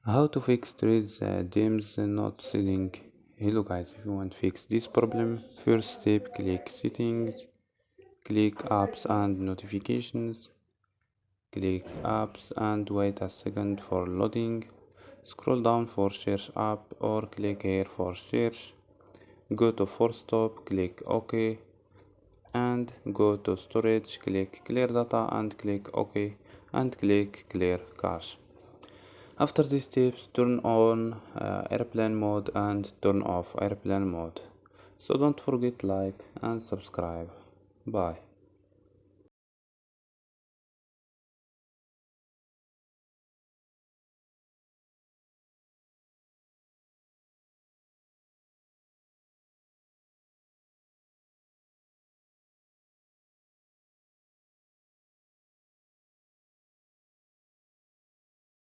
How to fix Threads DMs not setting. Hello guys, if you want to fix this problem, first step click settings, click apps and notifications, click apps and wait a second for loading. Scroll down for search app or click here for search. Go to force stop, click OK and go to storage, click clear data and click OK and click clear cache. After these steps, turn on airplane mode and turn off airplane mode. So don't forget like and subscribe. Bye.